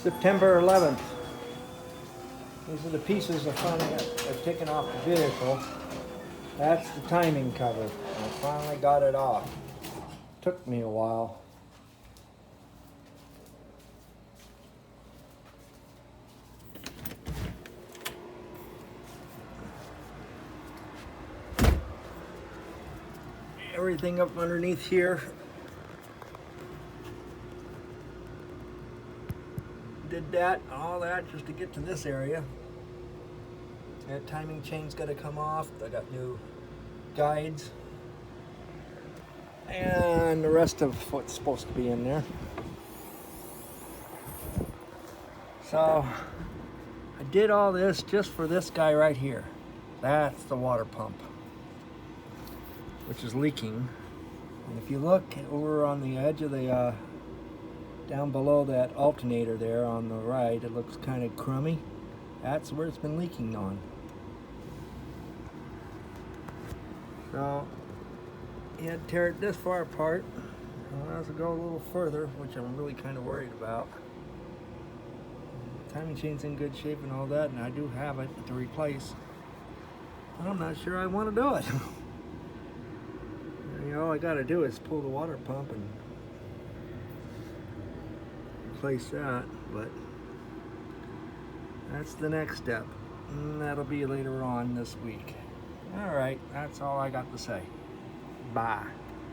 September 11th. These are the pieces I've taken off the vehicle. That's the timing cover. I finally got it off. Took me a while. Everything up underneath here. Did that, all that just to get to this area. That timing chain's got to come off. I got new guides. And the rest of what's supposed to be in there. So I did all this just for this guy right here. That's the water pump, which is leaking. And if you look over on the edge of the down below that alternator there on the right, it looks kind of crummy. That's where it's been leaking on. So you had to tear it this far apart. I'll have to go a little further, which I'm really kind of worried about. Timing chain's in good shape and all that, and I do have it to replace. But I'm not sure I want to do it. You know, all I got to do is pull the water pump and replace that, but that's the next step. And that'll be later on this week. All right, that's all I got to say. Bye.